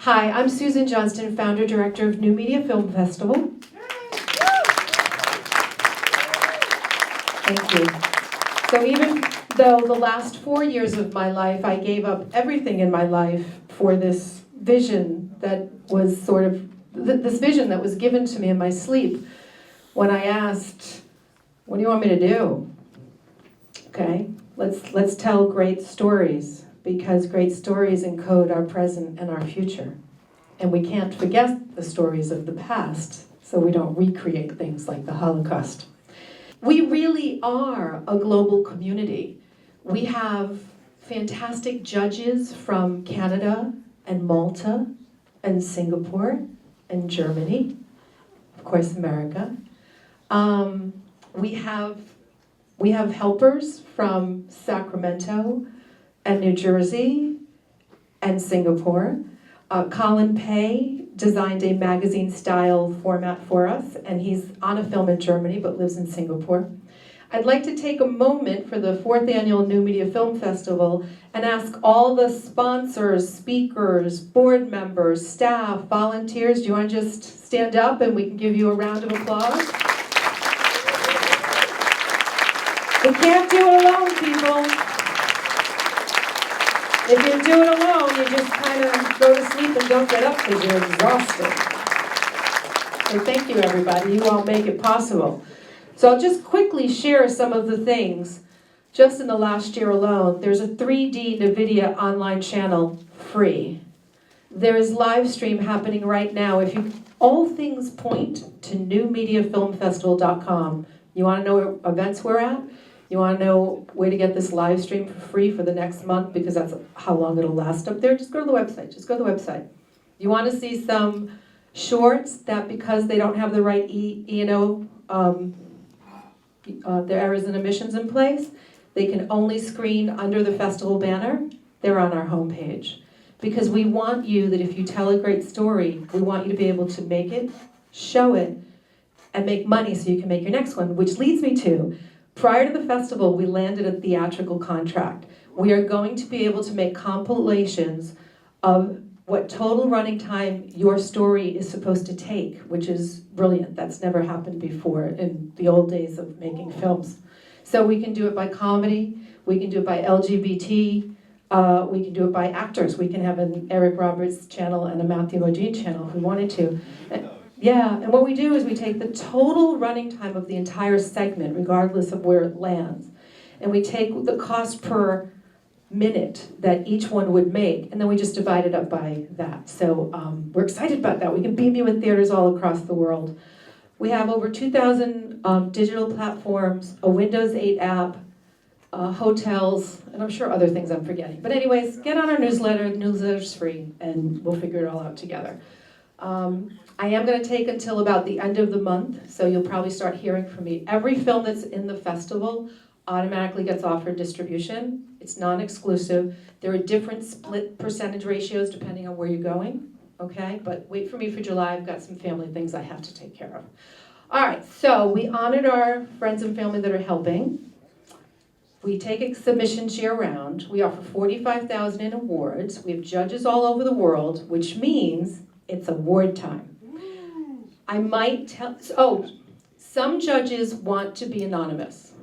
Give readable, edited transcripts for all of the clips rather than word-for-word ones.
Hi, I'm Susan Johnston, founder, director of New Media Film Festival. Thank you. So even though the last 4 years of my life, I gave up everything in my life for this vision that was sort of, this vision that was given to me in my sleep when I asked, what do you want me to do? Okay, let's tell great stories, because great stories encode our present and our future. And we can't forget the stories of the past, so we don't recreate things like the Holocaust. We really are a global community. We have fantastic judges from Canada and Malta and Singapore and Germany, of course America. We have helpers from Sacramento and New Jersey and Singapore. Colin Pei designed a magazine-style format for us, and he's on a film in Germany but lives in Singapore. I'd like to take a moment for the 4th annual New Media Film Festival and ask all the sponsors, speakers, board members, staff, volunteers, do you want to just stand up and we can give you a round of applause? We can't do it alone, people. If you do it alone, you just kind of go to sleep and don't get up because you're exhausted. So thank you, everybody. You all make it possible. So I'll just quickly share some of the things. Just in the last year alone, there's a 3D NVIDIA online channel, Phree. There is live stream happening right now. All things point to NewMediaFilmFestival.com. You want to know what events we're at? You want to know where to get this live stream for free for the next month, because that's how long it'll last up there? Just go to the website. Just go to the website. You want to see some shorts that, because they don't have the right E&O, their errors and omissions in place, they can only screen under the festival banner. They're on our homepage. Because we want you, that if you tell a great story, we want you to be able to make it, show it, and make money so you can make your next one, which leads me to, prior to the festival, we landed a theatrical contract. We are going to be able to make compilations of what total running time your story is supposed to take, which is brilliant. That's never happened before in the old days of making films. So we can do it by comedy, we can do it by LGBT, we can do it by actors. We can have an Eric Roberts channel and a Matthew Modine channel if we wanted to. Yeah, and what we do is we take the total running time of the entire segment, regardless of where it lands, and we take the cost per minute that each one would make, and then we just divide it up by that. So we're excited about that. We can beam you in theaters all across the world. We have over 2,000 digital platforms, a Windows 8 app, hotels, and I'm sure other things I'm forgetting. But anyways, get on our newsletter. The newsletter's free, and we'll figure it all out together. I am going to take until about the end of the month, so you'll probably start hearing from me. Every film that's in the festival automatically gets offered distribution. It's non-exclusive. There are different split percentage ratios depending on where you're going, okay? But wait for me for July. I've got some family things I have to take care of. All right, so we honored our friends and family that are helping. We take submissions year-round. We offer $45,000 in awards. We have judges all over the world, which means it's award time. I might tell, some judges want to be anonymous.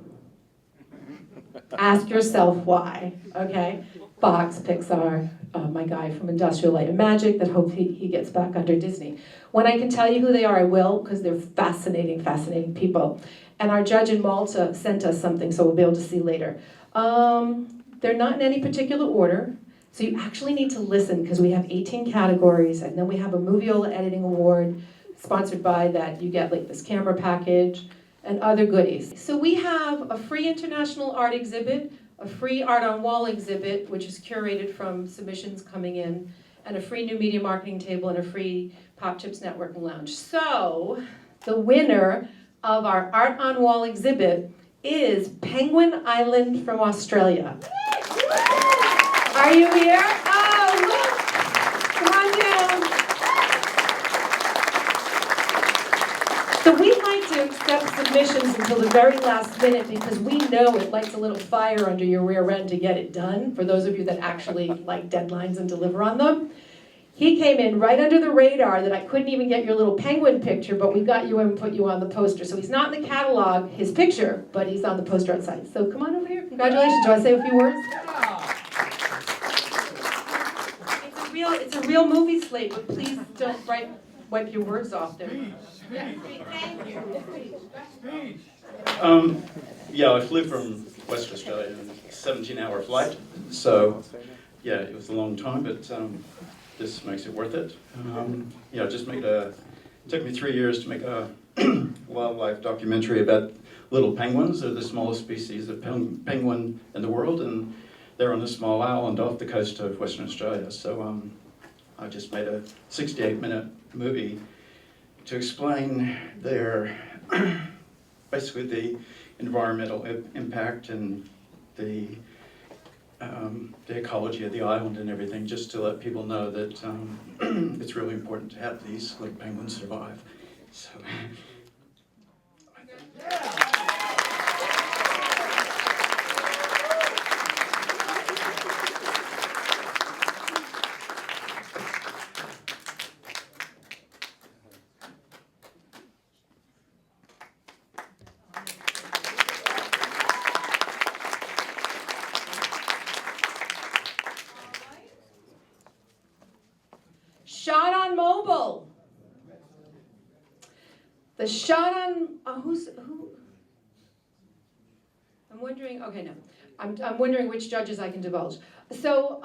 Ask yourself why, okay? Fox, Pixar, my guy from Industrial Light and Magic that hope he gets back under Disney. When I can tell you who they are, I will, because they're fascinating, fascinating people. And our judge in Malta sent us something, so we'll be able to see later. They're not in any particular order. So you actually need to listen, because we have 18 categories, and then we have a Moviola Editing Award sponsored by that. You get like this camera package and other goodies. So we have a free international art exhibit, a free art on wall exhibit, which is curated from submissions coming in, and a free new media marketing table and a free Pop Chips Networking Lounge. So the winner of our art on wall exhibit is Penguin Island from Australia. Are you here? Oh, look! Come on down. So we like to accept submissions until the very last minute because we know it lights a little fire under your rear end to get it done, for those of you that actually like deadlines and deliver on them. He came in right under the radar that I couldn't even get your little penguin picture, but we got you and put you on the poster. So he's not in the catalog, his picture, but he's on the poster outside. So come on over here. Congratulations. Do I say a few words? It's a real movie slate, but please don't wipe your words off there. Yeah, thank you. Yeah, I flew from Western Australia in a 17-hour flight, so yeah, it was a long time, but this makes it worth it. Yeah, it took me 3 years to make a wildlife documentary about little penguins. They're the smallest species of penguin in the world, and they're on a small island off the coast of Western Australia. So I just made a 68-minute movie to explain their, basically the environmental impact and the ecology of the island and everything, just to let people know that it's really important to have these little penguins survive. So. Shot on mobile. The shot on who? I'm wondering. Okay, no. I'm wondering which judges I can divulge. So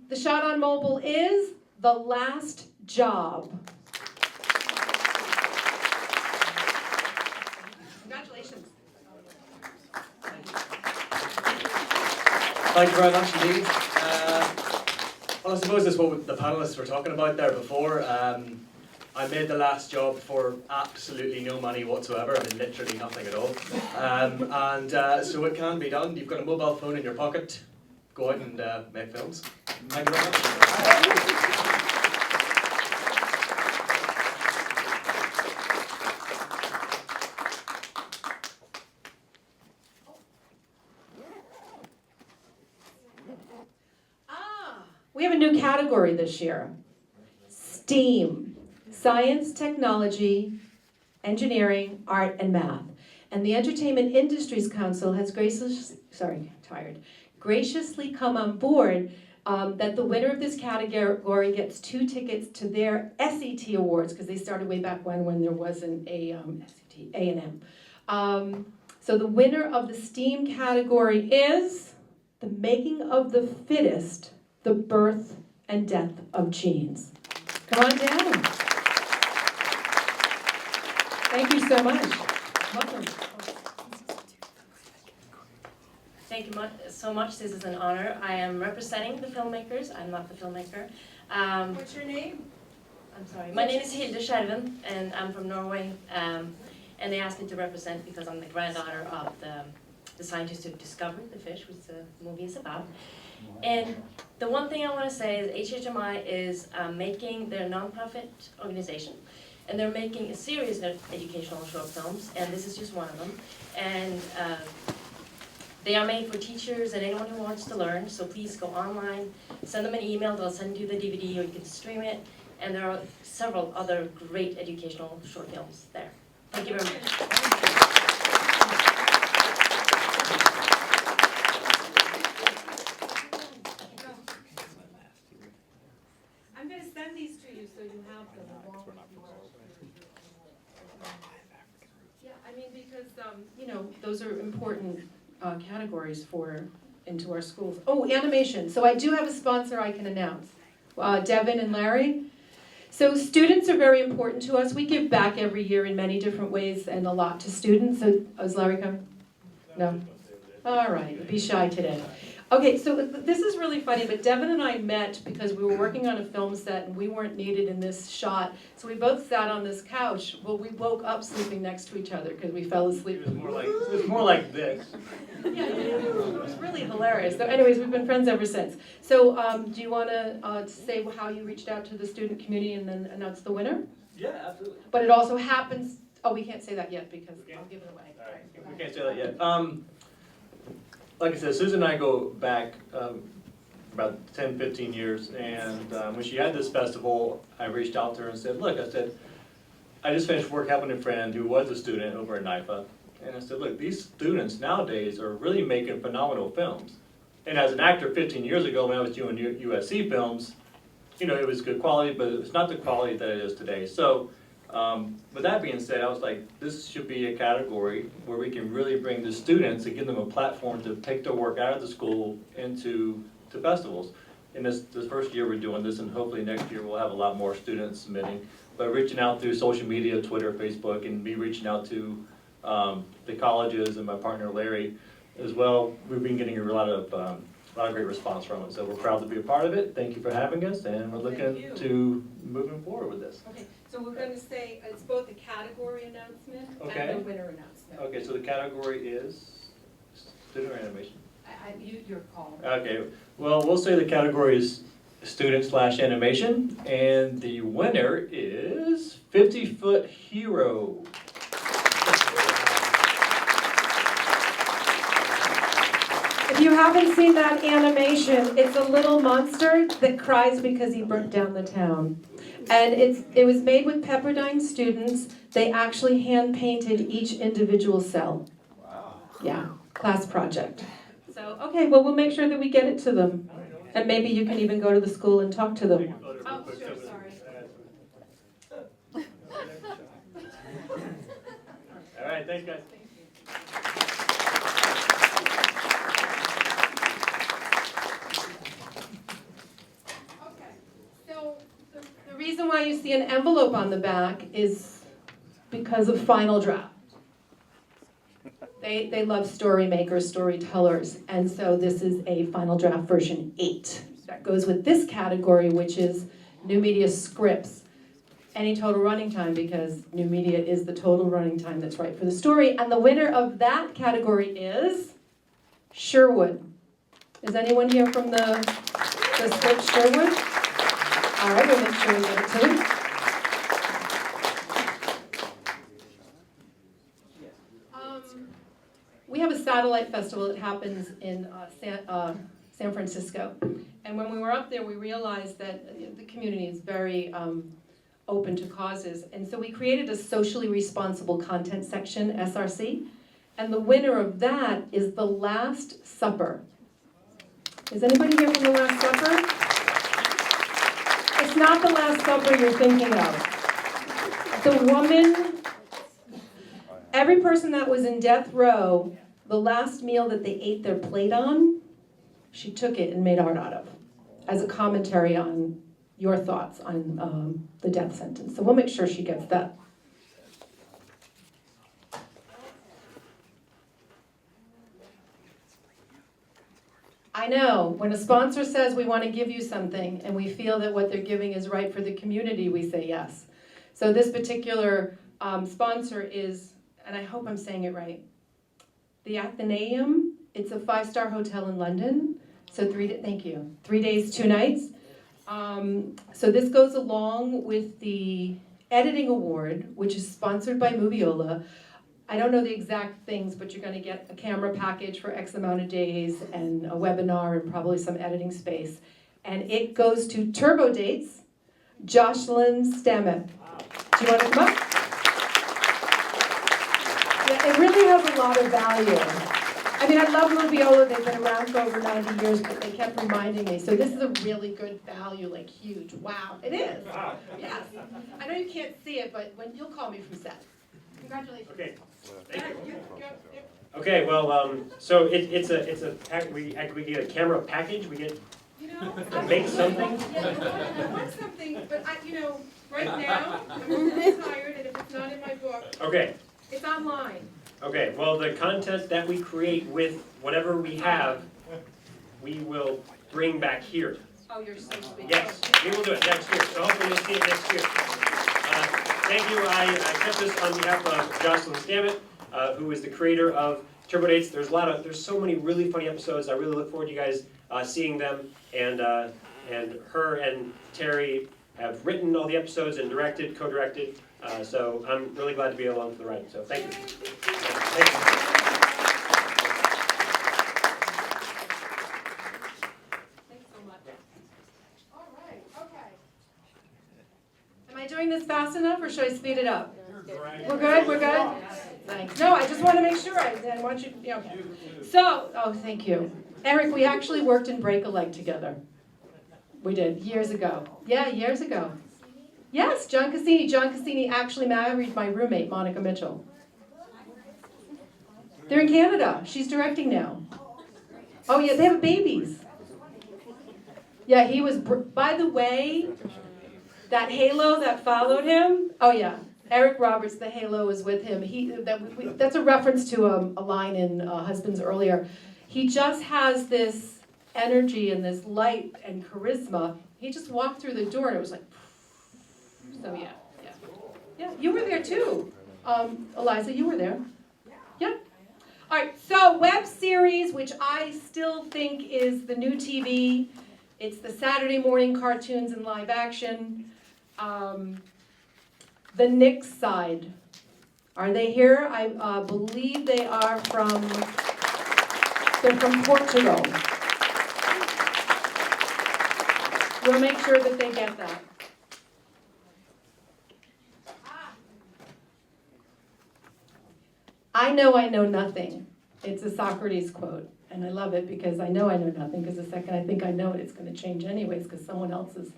the shot on mobile is The Last Job. Congratulations. Thank you very much indeed. Well, I suppose that's what the panelists were talking about there before. I made The Last Job for absolutely no money whatsoever. I mean, literally nothing at all. So it can be done. You've got a mobile phone in your pocket. Go out and make films. Thank you very much. We have a new category this year. STEAM. Science, technology, engineering, art, and math. And the Entertainment Industries Council has graciously come on board that the winner of this category gets 2 tickets to their SET Awards, because they started way back when there wasn't a SET, A&M. So the winner of the STEAM category is The Making of the Fittest, The Birth and Death of Genes. Come on down. Thank you so much. Welcome. Thank you so much. This is an honor. I am representing the filmmakers. I'm not the filmmaker. What's your name? I'm sorry. My name is Hilde Sherwood, and I'm from Norway. And they asked me to represent because I'm the granddaughter of the scientist who discovered the fish, which the movie is about. And the one thing I want to say is HHMI is making their nonprofit organization, and they're making a series of educational short films, and this is just one of them. And they are made for teachers and anyone who wants to learn, so please go online, send them an email, they'll send you the DVD, or you can stream it, and there are several other great educational short films there. Thank you very much. I'm going to send these to you so you have them along with Yeah, I mean, because, those are important categories into our schools. Oh, animation. So I do have a sponsor I can announce. Devin and Larry. So students are very important to us. We give back every year in many different ways and a lot to students. So, is Larry coming? No? All right, be shy today. Okay, so this is really funny, but Devin and I met because we were working on a film set and we weren't needed in this shot. So we both sat on this couch. Well, we woke up sleeping next to each other because we fell asleep. It was more like this. Yeah, it was really hilarious. So anyways, we've been friends ever since. So do you want to say how you reached out to the student community and then announce the winner? Yeah, absolutely. But it also happens, we can't say that yet because I'll give it away. All right, we can't say that yet. Like I said, Susan and I go back about 10, 15 years, and when she had this festival, I reached out to her and said, look, I said, I just finished work helping a friend who was a student over at NYFA, and I said, look, these students nowadays are really making phenomenal films. And as an actor 15 years ago when I was doing USC films, you know, it was good quality, but it was not the quality that it is today. So, with that being said, I was like, this should be a category where we can really bring the students and give them a platform to take their work out of the school into festivals. And this first year we're doing this, and hopefully next year we'll have a lot more students submitting. But reaching out through social media, Twitter, Facebook, and me reaching out to the colleges and my partner Larry as well, we've been getting a lot of great response from it. So we're proud to be a part of it. Thank you for having us, and we're looking to moving forward with this. Okay, so we're going to say it's both a category announcement Okay. and the winner announcement. Okay, so the category is student or animation? Your call. Okay, well, we'll say the category is student/animation, and the winner is 50-Foot Hero. If you haven't seen that animation, it's a little monster that cries because he burnt down the town. And it was made with Pepperdine students. They actually hand-painted each individual cell. Wow. Yeah, class project. So, okay, well, we'll make sure that we get it to them. And maybe you can even go to the school and talk to them. Oh, sure, sorry. All right, thanks, guys. Okay, so The reason why you see an envelope on the back is because of Final Draft. They love story makers, storytellers, and so this is a Final Draft version 8. That goes with this category, which is new media scripts. Any total running time, because new media is the total running time that's right for the story. And the winner of that category is Sherwood. Is anyone here from the script Sherwood? All right, we'll make sure we get it to him. We have a satellite festival that happens in San Francisco. And when we were up there, we realized that the community is very open to causes. And so we created a socially responsible content section, SRC. And the winner of that is The Last Supper. Is anybody here from The Last Supper? It's not The Last Supper you're thinking of. The woman, every person that was in death row, the last meal that they ate their plate on, she took it and made art out of, as a commentary on your thoughts on the death sentence. So we'll make sure she gets that. I know, when a sponsor says we want to give you something and we feel that what they're giving is right for the community, we say yes. So this particular sponsor is, and I hope I'm saying it right, the Athenaeum. It's a 5-star hotel in London. So 3 days, 2 nights. So this goes along with the editing award, which is sponsored by Moviola. I don't know the exact things, but you're going to get a camera package for X amount of days and a webinar and probably some editing space. And it goes to Turbo Dates, Jocelyn Stammet. Do you want to come up? Yeah, it really has a lot of value. I mean, I love Moviola. They've been around for over 90 years, but they kept reminding me. So this is a really good value, like huge. Wow, it is. Yes. I know you can't see it, but you'll call me from set. Congratulations. Okay. Thank you. Okay. Well, so we get a camera package. We get to make something. Yeah, I want something, but right now I'm a little tired, and if it's not in my book, Okay. it's online. Okay, well, the content that we create with whatever we have, we will bring back here. Oh, you're so sweet. Yes, we will do it next year, so hopefully you'll see it next year. Thank you, I kept this on behalf of Jocelyn Stammet, who is the creator of Turbo Dates. There's so many really funny episodes. I really look forward to you guys seeing them, and her and Terry have written all the episodes and directed, co-directed. So I'm really glad to be along for the ride. So thank you. Thank you. Thanks so doing this fast enough, or should I speed it up? We're good? We're good? Thanks. No, I just want to make sure. I want you, okay. So, oh, thank you. Eric, we actually worked in Break-A-Leg together. We did, years ago. Yeah, years ago. Yes, John Cassini. John Cassini actually married my roommate, Monica Mitchell. They're in Canada. She's directing now. Oh, yeah, they have babies. Yeah, he was, by the way, that halo that followed him, oh yeah, Eric Roberts, the halo is with him. That's a reference to a line in Husbands earlier. He just has this energy and this light and charisma. He just walked through the door and it was like, so yeah. Yeah, you were there too. Eliza, you were there. Yeah. All right, so web series, which I still think is the new TV. It's the Saturday morning cartoons and live action. The Nick side. Are they here? I believe they are they're from Portugal. We'll make sure that they get that. I know nothing. It's a Socrates quote. And I love it because I know nothing, because the second I think I know it, it's going to change anyways, because someone else is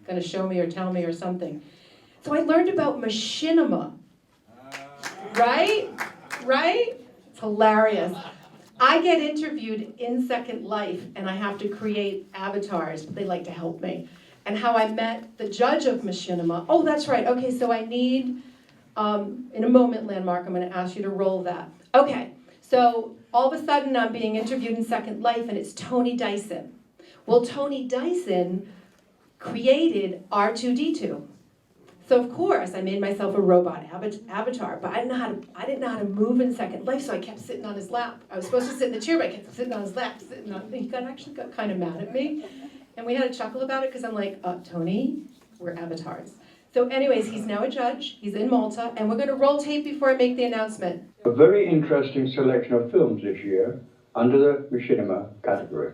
going to show me or tell me or something. So I learned about machinima. Right? It's hilarious. I get interviewed in Second Life, and I have to create avatars, but they like to help me. And how I met the judge of machinima. Oh, that's right. Okay, so I need, in a moment, Landmark, I'm going to ask you to roll that. Okay, so all of a sudden I'm being interviewed in Second Life, and it's Tony Dyson. Well, Tony Dyson created R2-D2. So of course I made myself a robot avatar, but I didn't know how to move in Second Life, so I kept sitting on his lap. I was supposed to sit in the chair, but I kept sitting on his lap, he actually got kind of mad at me. And we had a chuckle about it, because I'm like, Tony, we're avatars. So anyways, he's now a judge, he's in Malta, and we're gonna roll tape before I make the announcement. A very interesting selection of films this year, under the Machinima category.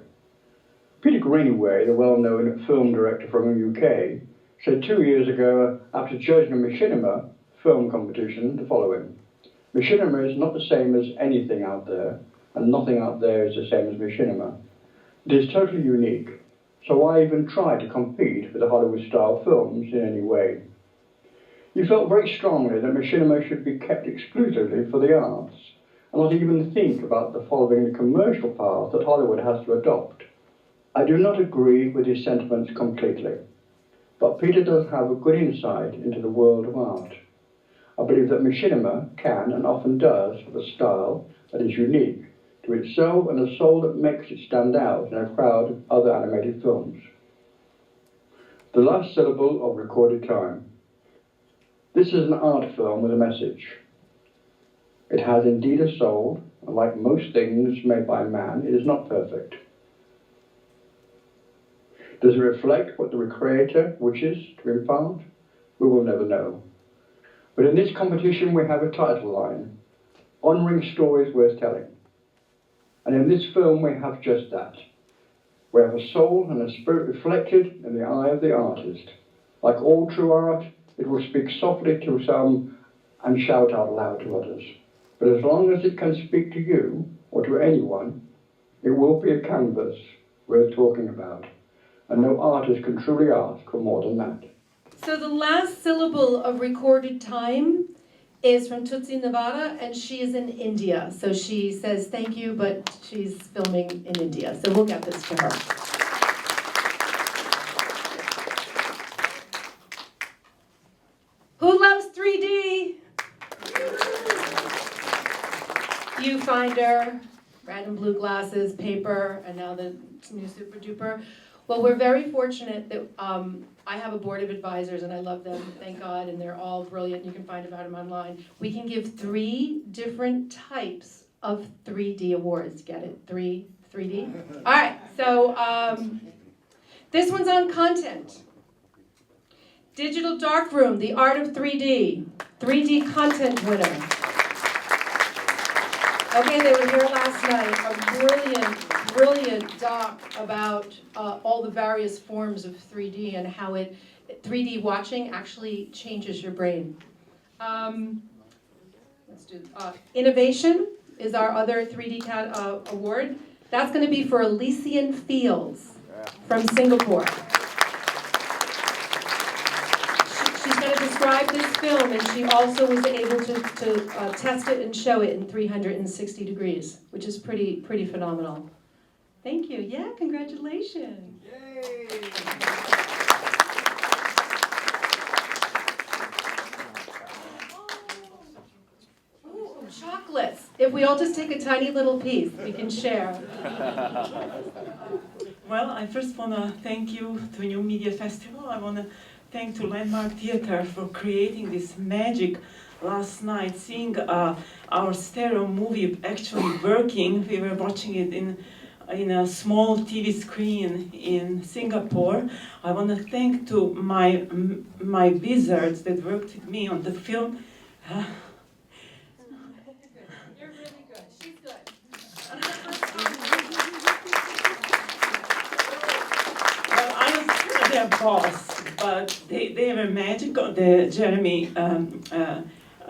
Peter Greenaway, the well-known film director from the UK, said 2 years ago, after judging a Machinima film competition, the following: Machinima is not the same as anything out there, and nothing out there is the same as Machinima. It is totally unique, so why even try to compete with the Hollywood-style films in any way? He felt very strongly that Machinima should be kept exclusively for the arts, and not even think about following the commercial path that Hollywood has to adopt. I do not agree with his sentiments completely, but Peter does have a good insight into the world of art. I believe that Machinima can, and often does, have a style that is unique to itself and a soul that makes it stand out in a crowd of other animated films. The Last Syllable of Recorded Time. This is an art film with a message. It has indeed a soul, and like most things made by man, it is not perfect. Does it reflect what the creator wishes to impart? We will never know. But in this competition we have a title line, Honouring Stories Worth Telling. And in this film we have just that. We have a soul and a spirit reflected in the eye of the artist. Like all true art, it will speak softly to some and shout out loud to others. But as long as it can speak to you, or to anyone, it will be a canvas worth talking about. And no artist can truly ask for more than that. So the last syllable of recorded time is from Tutsi Nevada, and she is in India. So she says thank you, but she's filming in India. So we'll get this to her. Who loves 3D? Viewfinder, random blue glasses, paper, and now the new super duper. Well, we're very fortunate that I have a board of advisors, and I love them, thank God, and they're all brilliant. You can find about them online. We can give 3 different types of 3D awards. Get it? 3D? All right, so this one's on content. Digital Darkroom, The Art of 3D. 3D content winner. Okay, they were here last night. A brilliant doc about all the various forms of 3D and how it 3D watching actually changes your brain. Let's do Innovation is our other 3D award. That's going to be for Elysian Fields from Singapore. She's going to describe this film, and she also was able to test it and show it in 360 degrees, which is pretty phenomenal. Thank you. Yeah, congratulations. Yay! Chocolates. If we all just take a tiny little piece, we can share. Well, I first want to thank you to New Media Festival. I want to thank to Landmark Theatre for creating this magic last night, seeing our stereo movie actually working. We were watching it in a small TV screen in Singapore. I want to thank to my wizards that worked with me on the film. You're really good. She's good. Well, I was their boss, but they were magical.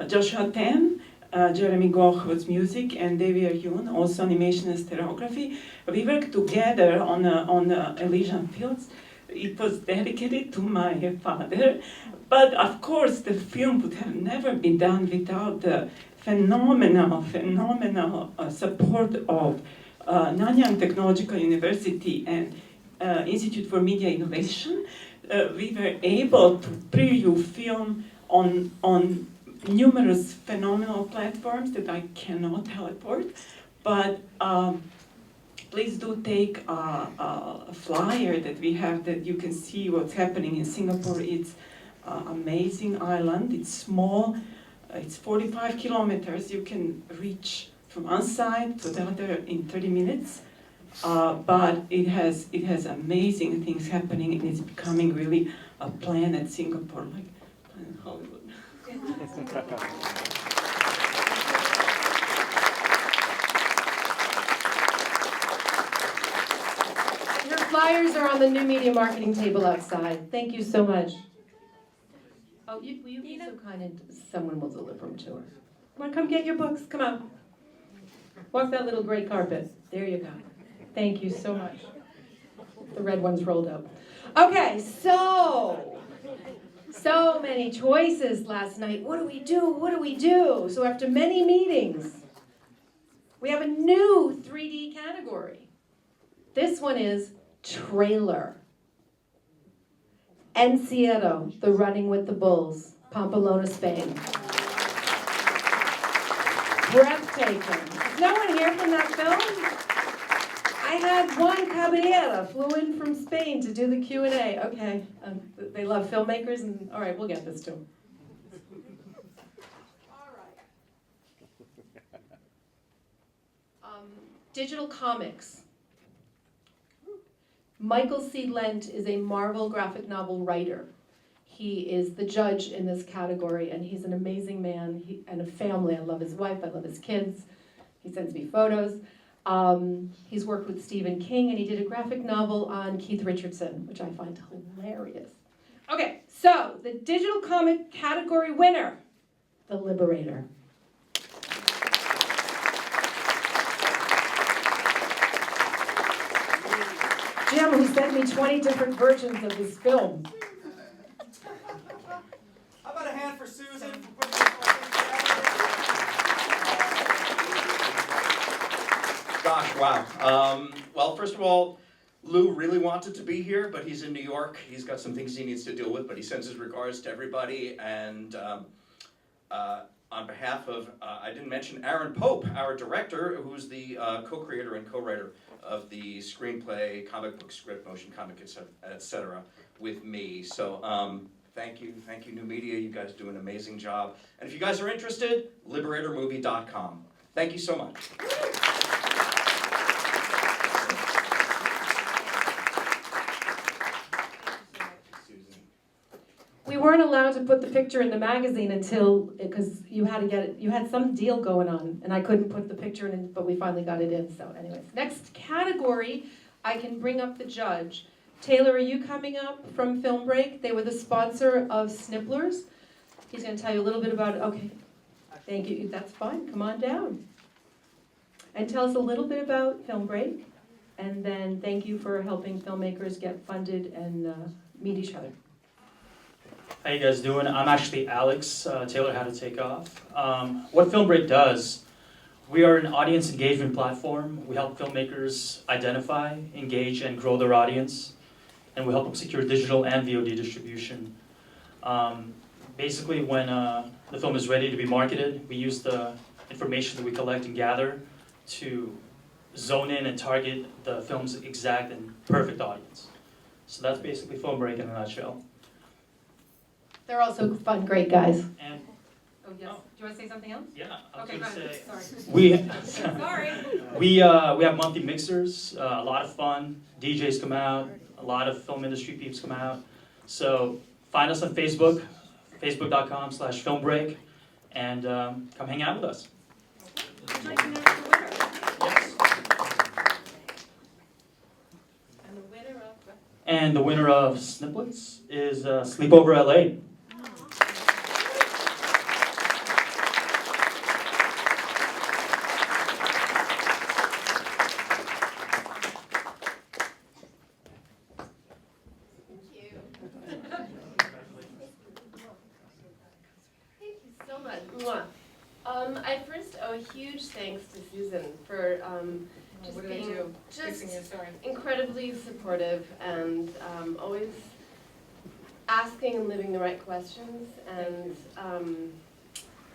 Joshua Tan, Jeremy Goch was music, and David Yoon, also animation and stereography. We worked together on Elysian Fields. It was dedicated to my father, but of course the film would have never been done without the phenomenal support of Nanyang Technological University and Institute for Media Innovation. We were able to preview film on numerous phenomenal platforms that I cannot teleport, but please do take a flyer that we have that you can see what's happening in Singapore. It's an amazing island. It's small. It's 45 kilometers. You can reach from one side to the other in 30 minutes. But it has amazing things happening, and it's becoming really a planet Singapore, like Planet Hollywood. Your flyers are on the new media marketing table outside. Thank you so much. Oh, will you be so kind and someone will deliver them to her. Come on, come get your books. Come on. Walk that little gray carpet. There you go. Thank you so much. The red one's rolled up. Okay, so many choices last night. What do we do? What do we do? So after many meetings, we have a new 3D category. This one is trailer. Encierro, The Running with the Bulls, Pamplona, Spain. Breathtaking. Is no one here from that film? I had one caballero flew in from Spain to do the Q&A. Okay, they love filmmakers, and all right, we'll get this to them. All right. Digital comics. Michael C. Lent is a Marvel graphic novel writer. He is the judge in this category, and he's an amazing man and a family. I love his wife, I love his kids. He sends me photos. He's worked with Stephen King, and he did a graphic novel on Keith Richardson, which I find hilarious. Okay, so the digital comic category winner, The Liberator. Jim, who sent me 20 different versions of this film. How about a hand for Susan? Gosh, wow. Well, first of all, Lou really wanted to be here, but he's in New York. He's got some things he needs to deal with, but he sends his regards to everybody. And on behalf of, I didn't mention Aaron Pope, our director, who's the co-creator and co-writer of the screenplay, comic book script, motion comic, etc., with me. So thank you, New Media. You guys do an amazing job. And if you guys are interested, liberatormovie.com. Thank you so much. We weren't allowed to put the picture in the magazine because you had to get it, you had some deal going on, and I couldn't put the picture in, but we finally got it in. So anyways, next category, I can bring up the judge. Taylor, are you coming up from Film Break? They were the sponsor of Sniplers. He's going to tell you a little bit about it. Okay, thank you. That's fine. Come on down. And tell us a little bit about Film Break. And then thank you for helping filmmakers get funded and meet each other. How you guys doing? I'm actually Alex. Taylor had to take off. What Film Break does, we are an audience engagement platform. We help filmmakers identify, engage, and grow their audience. And we help them secure digital and VOD distribution. Basically, when the film is ready to be marketed, we use the information that we collect and gather to zone in and target the film's exact and perfect audience. So that's basically Film Break in a nutshell. They're also fun, great guys. And Oh, yes. Do you want to say something else? yeah, I was Okay, gonna go ahead. say Sorry. Sorry. we have monthly mixers, a lot of fun. DJs come out, a lot of film industry peeps come out. So find us on Facebook, facebook.com/filmbreak, and come hang out with us. Would you like to announce the winner? Yes. And the winner of And the winner of Sniplets is Sleepover LA. I first owe a huge thanks to Susan for just What did I being do? just Fixing your story. incredibly supportive and always asking and living the right questions and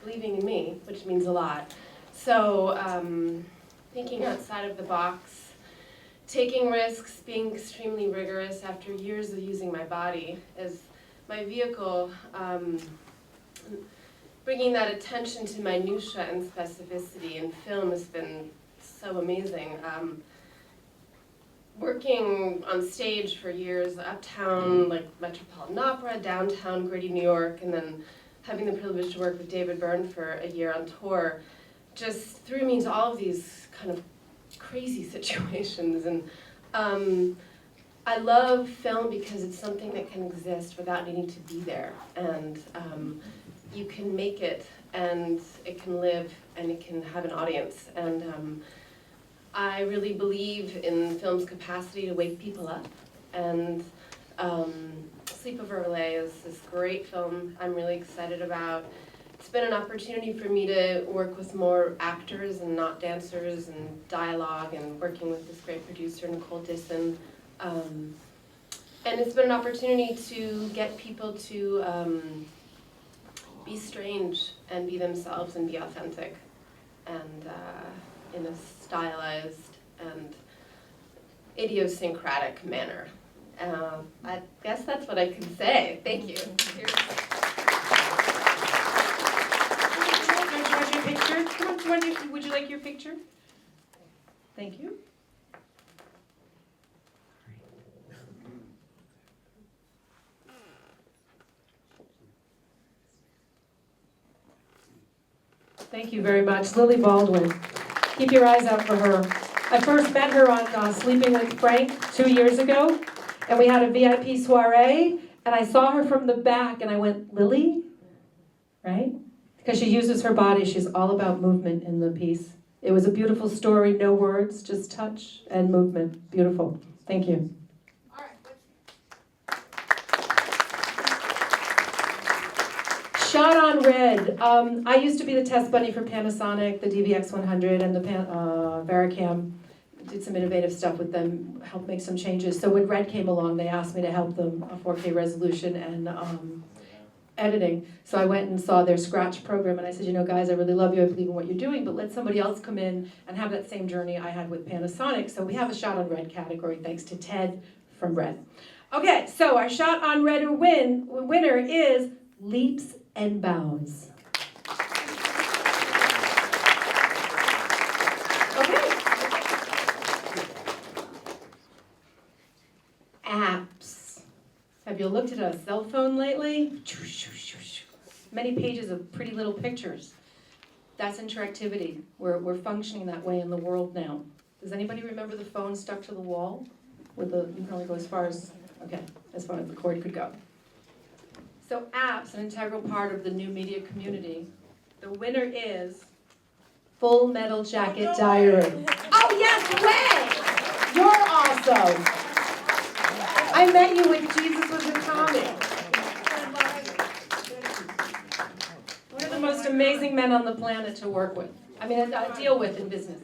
believing in me, which means a lot. So thinking outside of the box, taking risks, being extremely rigorous after years of using my body as my vehicle, bringing that attention to minutia and specificity in film has been so amazing. Working on stage for years, uptown, like Metropolitan Opera, downtown, gritty New York, and then having the privilege to work with David Byrne for a year on tour, just threw me into all of these kind of crazy situations. And I love film because it's something that can exist without needing to be there. And you can make it, and it can live, and it can have an audience. And I really believe in film's capacity to wake people up. And Sleepover is this great film I'm really excited about. It's been an opportunity for me to work with more actors and not dancers and dialogue, and working with this great producer, Nicole Disson. And it's been an opportunity to get people to be strange and be themselves and be authentic, and in a stylized and idiosyncratic manner. I guess that's what I can say. Thank you. Picture? Come on, would you like your picture? Thank you. Thank you very much. Lily Baldwin. Keep your eyes out for her. I first met her on Sleeping with Frank 2 years ago, and we had a VIP soiree, and I saw her from the back, and I went, Lily? Right? Because she uses her body. She's all about movement in the piece. It was a beautiful story, no words, just touch and movement. Beautiful. Thank you. All right, Shot on red. I used to be the test bunny for Panasonic, the DVX100, and the Varicam. Did some innovative stuff with them, helped make some changes. So when red came along, they asked me to help them, 4K resolution and editing. So I went and saw their Scratch program, and I said, you know, guys, I really love you, I believe in what you're doing, but let somebody else come in and have that same journey I had with Panasonic. So we have a shot on red category, thanks to Ted from Red. Okay, so our shot on red winner is Leaps and Bounds. Okay. Apps. Have you looked at a cell phone lately? Many pages of pretty little pictures. That's interactivity. We're functioning that way in the world now. Does anybody remember the phone stuck to the wall? with the, you can only go as far as the cord could go. So apps, an integral part of the new media community. The winner is Full Metal Jacket Diary. Oh yes, way! You're awesome. I met you when Jesus was a comic. One of the most amazing men on the planet to work with. I mean, deal with in business.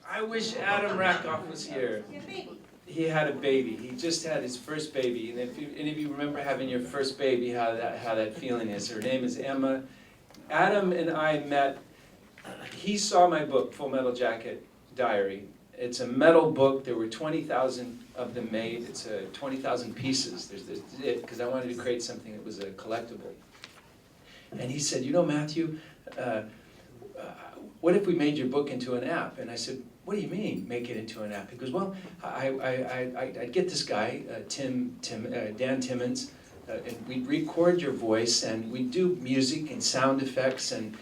I wish Adam Rakoff was here. He had a baby. He just had his first baby. And if any of you remember having your first baby, how that feeling is. Her name is Emma. Adam and I met. He saw my book, Full Metal Jacket Diary. It's a metal book. There were 20,000 of them made. It's 20,000 pieces. Because I wanted to create something that was a collectible. And he said, you know, Matthew, what if we made your book into an app? And I said, what do you mean, make it into an app? He goes, well, I'd get this guy, Dan Timmons, and we'd record your voice, and we'd do music and sound effects and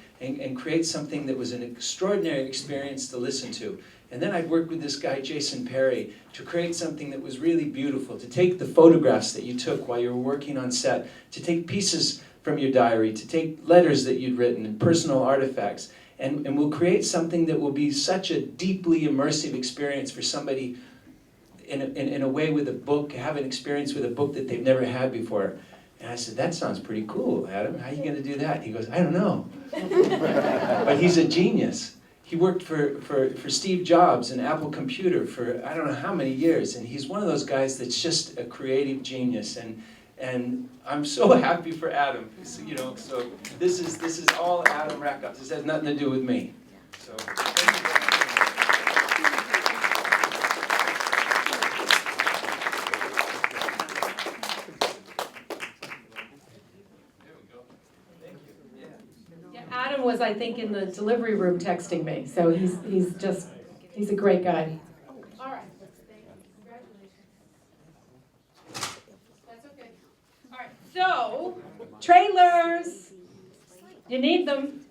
create something that was an extraordinary experience to listen to. And then I'd work with this guy, Jason Perry, to create something that was really beautiful, to take the photographs that you took while you were working on set, to take pieces from your diary, to take letters that you'd written and personal artifacts, and we'll create something that will be such a deeply immersive experience for somebody in a way with a book, have an experience with a book that they've never had before. And I said, that sounds pretty cool, Adam. How are you going to do that? He goes, I don't know. But he's a genius. He worked for Steve Jobs and Apple Computer for I don't know how many years, and he's one of those guys that's just a creative genius. And I'm so happy for Adam. So, you know, so this is all Adam Rakoff. This has nothing to do with me. So. Adam was, I think, in the delivery room texting me, so he's a great guy. All right. Congratulations. That's okay. All right. So, trailers. You need them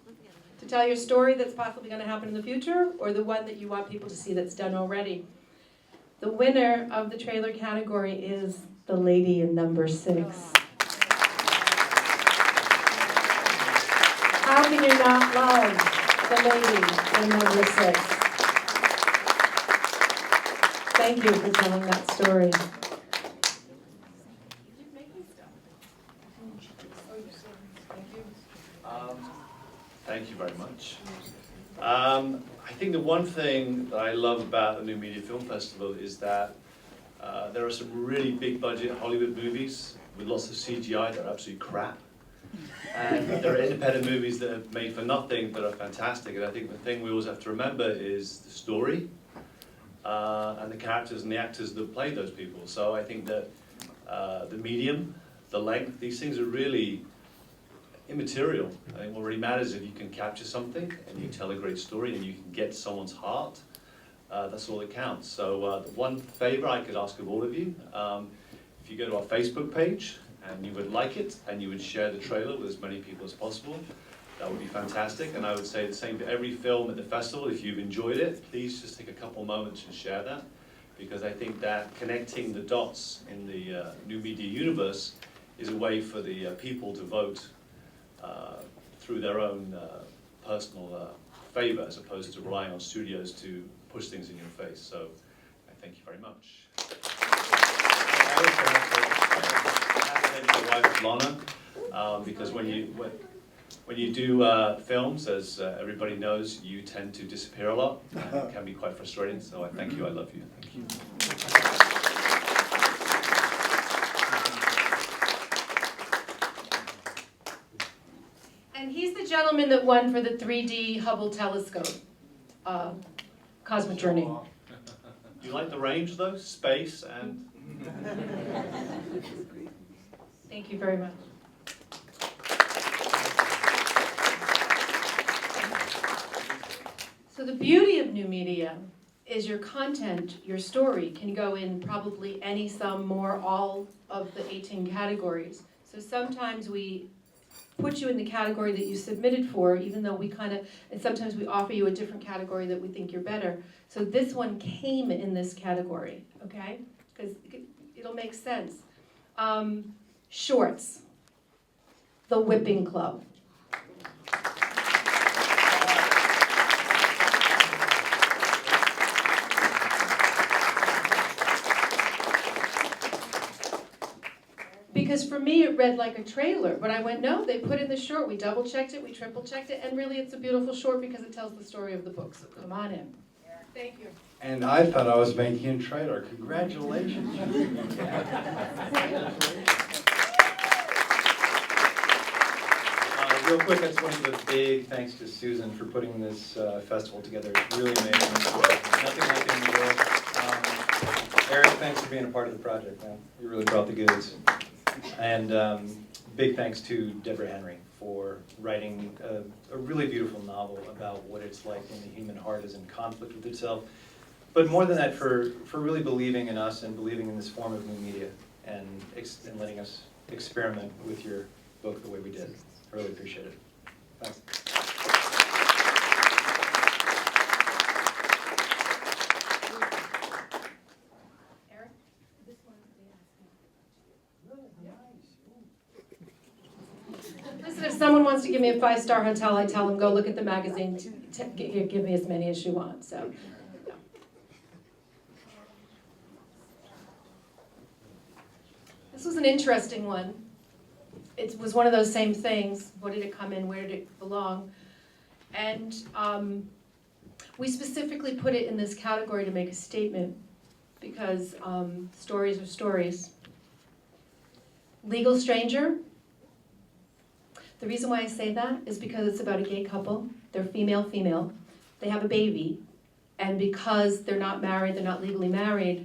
to tell your story that's possibly going to happen in the future, or the one that you want people to see that's done already. The winner of the trailer category is The Lady in Number 6. How can you not love The Lady in Number 6? Thank you for telling that story. Thank you very much. I think the one thing that I love about the New Media Film Festival is that there are some really big budget Hollywood movies with lots of CGI that are absolutely crap. And there are independent movies that are made for nothing that are fantastic. And I think the thing we always have to remember is the story and the characters and the actors that play those people. So I think that the medium, the length, these things are really immaterial. I think what really matters is if you can capture something and you tell a great story and you can get someone's heart, that's all that counts. So the one favor I could ask of all of you, if you go to our Facebook page and you would like it and you would share the trailer with as many people as possible, that would be fantastic. And I would say the same for every film at the festival. If you've enjoyed it, please just take a couple moments and share that, because I think that connecting the dots in the new media universe is a way for the people to vote through their own personal favor, as opposed to relying on studios to push things in your face. So I thank you very much. I also have to thank my wife Lana, because when you do films, as everybody knows, you tend to disappear a lot, and it can be quite frustrating. So I thank you. I love you. Thank you. And he's the gentleman that won for the 3D Hubble telescope, Cosmic Journey. Do you like the range though? Space and... Thank you very much. So the beauty of new media is your content, your story can go in probably any, some, more, all of the 18 categories. So sometimes we put you in the category that you submitted for, even though and sometimes we offer you a different category that we think you're better. So this one came in this category, okay? because it'll make sense. Shorts, the Whipping Club. Because for me, it read like a trailer, but I went, no, they put in the short, we double-checked it, we triple-checked it, and really it's a beautiful short because it tells the story of the book, so come on in. Thank you. And I thought I was making a trailer. Congratulations. Real quick, I just want to give a big thanks to Susan for putting this festival together. It's really amazing. Nothing like it in the world. Eric, thanks for being a part of the project, man. You really brought the goods. And big thanks to Deborah Henry for writing a really beautiful novel about what it's like when the human heart is in conflict with itself. But more than that, for really believing in us and believing in this form of new media and letting us experiment with your book the way we did. I really appreciate it. Thanks. Eric? Listen, if someone wants to give me a 5-star hotel, I tell them, go look at the magazine, give me as many as you want, so. Yeah. This was an interesting one. It was one of those same things. What did it come in? Where did it belong? And we specifically put it in this category to make a statement because stories are stories. Legal stranger. The reason why I say that is because it's about a gay couple. They're female-female. They have a baby. And because they're not married, they're not legally married,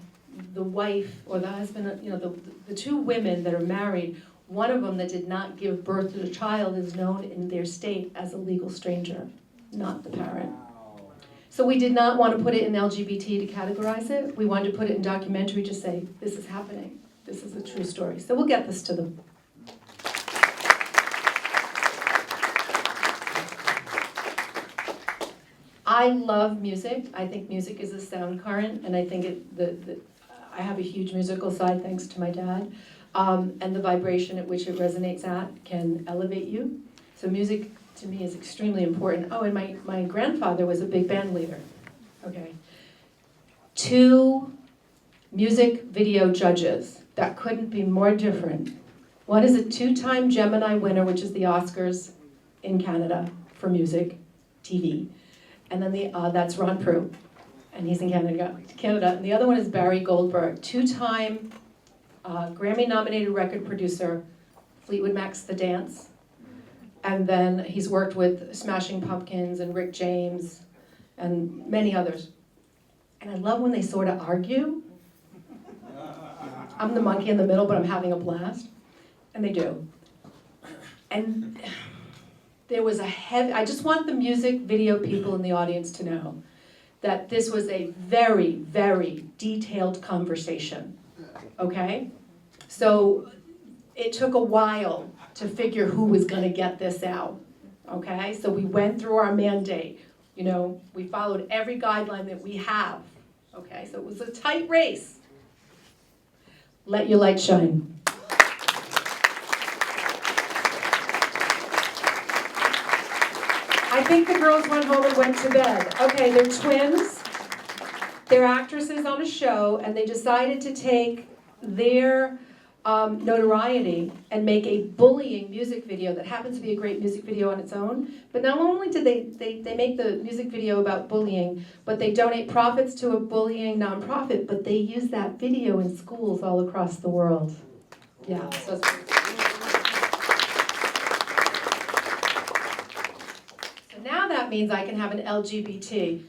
the wife or the husband, you know, the two women that are married, one of them that did not give birth to the child is known in their state as a legal stranger, not the parent. So we did not want to put it in LGBT to categorize it. We wanted to put it in documentary to say, this is happening. This is a true story. So we'll get this to them. I love music. I think music is a sound current, and I think I have a huge musical side thanks to my dad. And the vibration at which it resonates at can elevate you. So music to me is extremely important. Oh, and my grandfather was a big band leader. Okay. 2 music video judges that couldn't be more different. One is a 2-time Gemini winner, which is the Oscars in Canada for music, TV. And then that's Ron Prue, and he's in Canada. And the other one is Barry Goldberg, 2-time Grammy-nominated record producer, Fleetwood Mac's The Dance. And then he's worked with Smashing Pumpkins and Rick James and many others. And I love when they sort of argue. I'm the monkey in the middle, but I'm having a blast. And they do. And there was I just want the music video people in the audience to know that this was a very, very detailed conversation. Okay? So it took a while to figure who was going to get this out. Okay? So we went through our mandate. You know, we followed every guideline that we have. Okay? So it was a tight race. Let your light shine. I think the girls went home and went to bed. Okay, they're twins. They're actresses on a show, and they decided to take their notoriety and make a bullying music video that happens to be a great music video on its own. But not only did they make the music video about bullying, but they donate profits to a bullying nonprofit, but they use that video in schools all across the world. Yeah, so that's pretty cool. So now that means I can have an LGBT.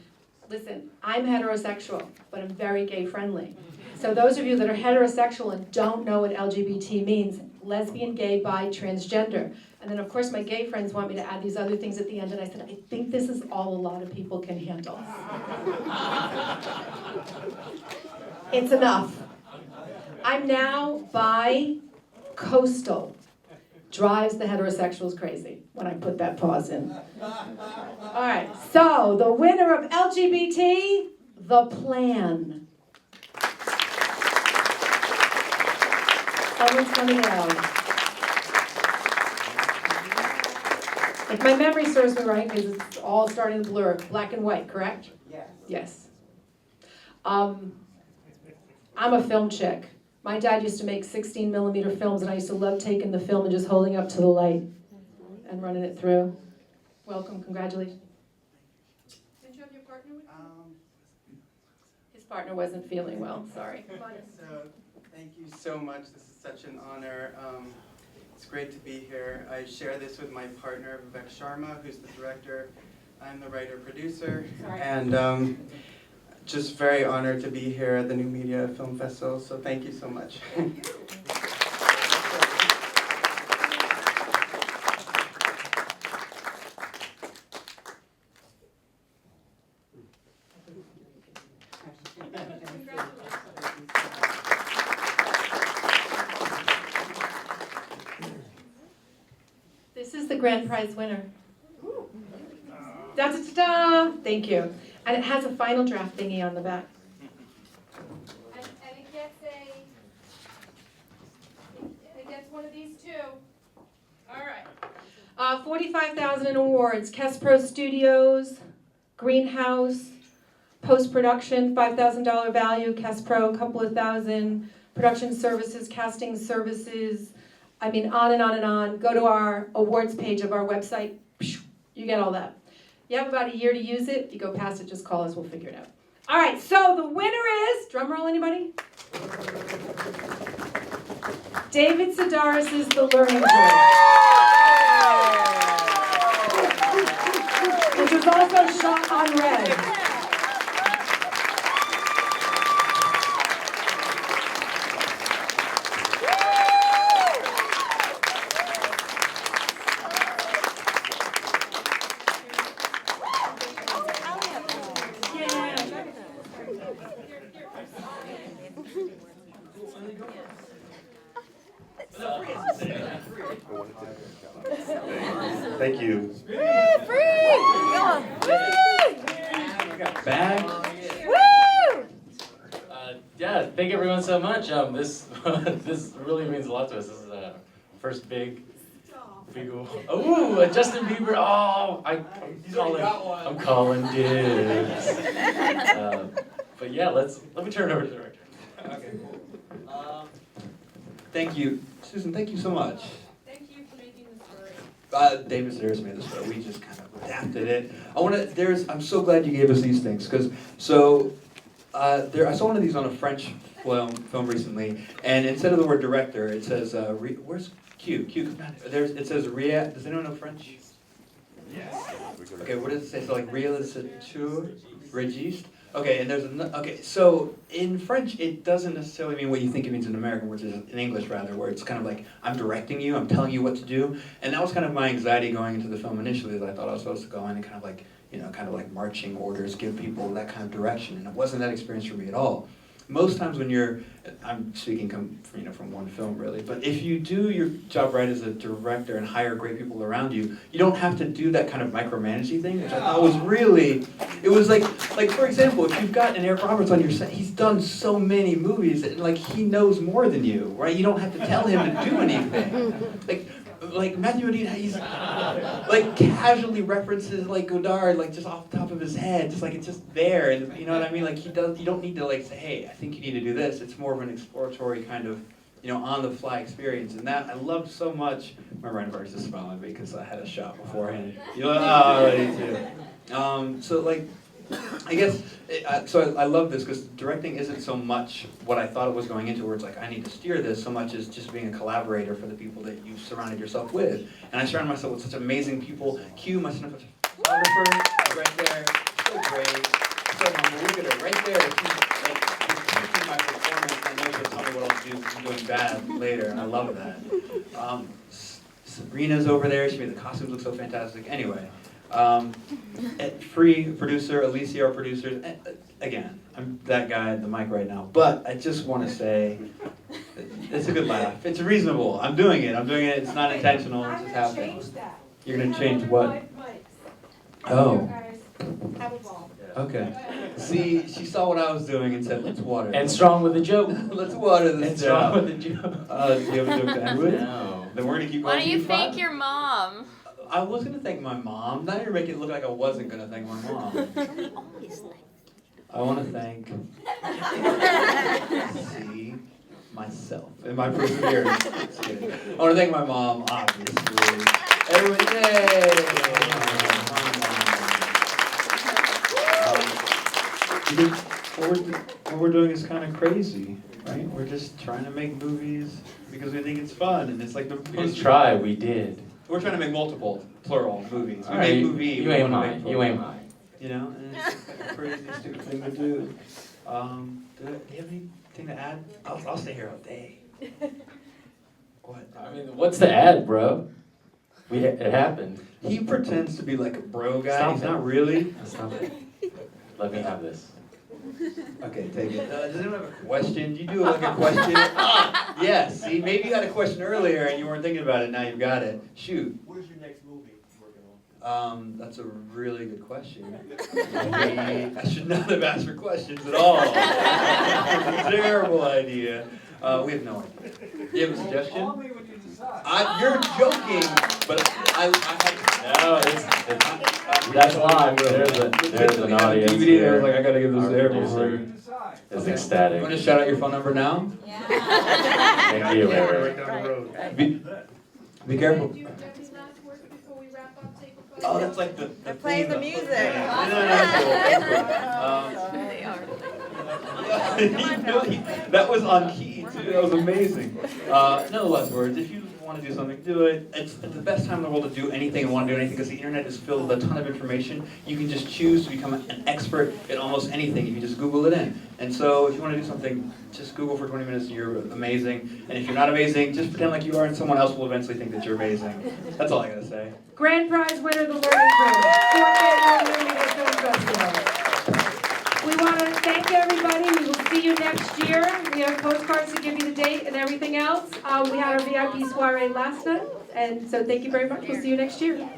Listen, I'm heterosexual, but I'm very gay friendly. So those of you that are heterosexual and don't know what LGBT means, lesbian, gay, bi, transgender. And then of course my gay friends want me to add these other things at the end, and I said, I think this is all a lot of people can handle. It's enough. I'm now bi-coastal. Drives the heterosexuals crazy when I put that pause in. All right, so the winner of LGBT, The Plan. Someone's coming out. If my memory serves me right, because it's all starting to blur, black and white, correct? Yes. Yes. I'm a film chick. My dad used to make 16mm films, and I used to love taking the film and just holding it up to the light and running it through. Welcome, congratulations. Did you have your partner with you? His partner wasn't feeling well, sorry. So, thank you so much. This is such an honor. It's great to be here. I share this with my partner, Vivek Sharma, who's the director. I'm the writer-producer. And just very honored to be here at the New Media Film Festival, so thank you so much. Thank you. This is the grand prize winner. Da-da-da-da! Thank you. And it has a final draft thingy on the back. And it gets one of these too. All right. 45,000 in awards. Kespro Studios, Greenhouse, post-production, $5,000 value. Kespro, a couple of thousand. Production services, casting services. I mean, on and on and on. Go to our awards page of our website. You get all that. You have about a year to use it. If you go past it, just call us. We'll figure it out. All right, so the winner is, drum roll anybody? David Sedaris' The Learning Curve, which was also shot on red. Thank you. Back. Yeah, thank everyone so much. This this really means a lot to us. This is our first big. Oh, Justin Bieber. Oh, I'm calling dibs. But yeah, let me turn it over to the director. Okay. Thank you, Susan. Thank you so much. Thank you for making the story. David Sedaris made this story. We just kind of adapted it. I'm so glad you gave us these things because I saw one of these on a French film recently, and instead of the word director, it says where's Q? It says Ria. Does anyone know French? Yes. Okay, what does it say? So like réalisateur, régiste. Okay, and there's okay. So in French, it doesn't necessarily mean what you think it means in American, which is in English rather, where it's kind of like I'm directing you, I'm telling you what to do, and that was kind of my anxiety going into the film initially. Is I thought I was supposed to go in and kind of like marching orders, give people that kind of direction, and it wasn't that experience for me at all. Most times when I'm speaking from one film really, but if you do your job right as a director and hire great people around you, you don't have to do that kind of micromanaging thing, which I thought was really, it was like for example, if you've got an Eric Roberts on your set, he's done so many movies, and like he knows more than you, right? You don't have to tell him to do anything. Like Matthew Modine, he's like casually references like Godard, like just off the top of his head, just like it's just there, and you know what I mean? Like you don't need to like say, hey, I think you need to do this. It's more of an exploratory kind of, on the fly experience, and that I loved so much. My writing partner's just smiling because I had a shot beforehand. So like, I guess, I love this because directing isn't so much what I thought it was going into, where it's like I need to steer this, so much as just being a collaborator for the people that you've surrounded yourself with. And I surrounded myself with such amazing people. Q, my cinematographer, right there, so great, so humble. Look at her, right there. She's teaching my performance. I know she'll tell me what I'll do if I'm doing bad later, and I love that. Sabrina's over there. She made the costumes look so fantastic. Anyway. Phree producer, Elysian our producers. Again, I'm that guy at the mic right now, but I just want to say it's a good laugh. It's reasonable. I'm doing it. It's not intentional. It's just happening. You're gonna change what? Oh. Have a ball. Okay. See, she saw what I was doing and said, let's water And this. strong with a joke. Let's water this And strong down. with a joke. Do you have a joke to end with? No. Then we're gonna keep Why going. don't you to 5. thank your mom? I was gonna thank my mom. Now you're making it look like I wasn't gonna thank my mom. I want to thank myself and my perseverance. Just kidding. I want to thank my mom, obviously. Everyone, yay! What we're doing is kind of crazy, right? We're just trying to make movies because we think it's fun, and it's like the We didn't try, we did. We're trying to make multiple, plural movies. We All make right, movie. you we aim wanna high, make you aim plural. high. You know, and it's a crazy, stupid thing to do. Do you have anything to add? I'll stay here all day. What? I mean, what's the ad, bro? It happened. He pretends to be like a bro guy. Stop He's it. not really. Stop it. Let me have this. Okay, take it. Does anyone have a question? Do you do like a question? Yes. See, maybe you had a question earlier and you weren't thinking about it. Now you've got it. Shoot. What is your next movie working on? That's a really good question. I should not have asked for questions at all. That's a terrible idea. We have no idea. Do you have a suggestion? Call me when you decide. You're joking, but I have. No, that's live. There's an audience DVD. I here. was like, I gotta give this Our to producer everyone. is ecstatic. Want to shout out your phone number now? Thank you, Eric. Right down the road. Be careful. Do you have any last words before we wrap up? Take a Oh, that's like the They're playing the music. That was on key too. That was amazing. No less words. If you want to do something, do it. It's the best time in the world to do anything and want to do anything because the internet is filled with a ton of information. You can just choose to become an expert at almost anything. You can just Google it in. And so if you want to do something, just Google for 20 minutes and you're amazing. And if you're not amazing, just pretend like you are and someone else will eventually think that you're amazing. That's all I gotta say. Grand prize winner, the Learning Room, 4th Annual New Media Film Festival. We want to thank everybody. We will see you next year. We have postcards to give you the date and everything else. We had our VIP soiree last night, and so thank you very much. We'll see you next year.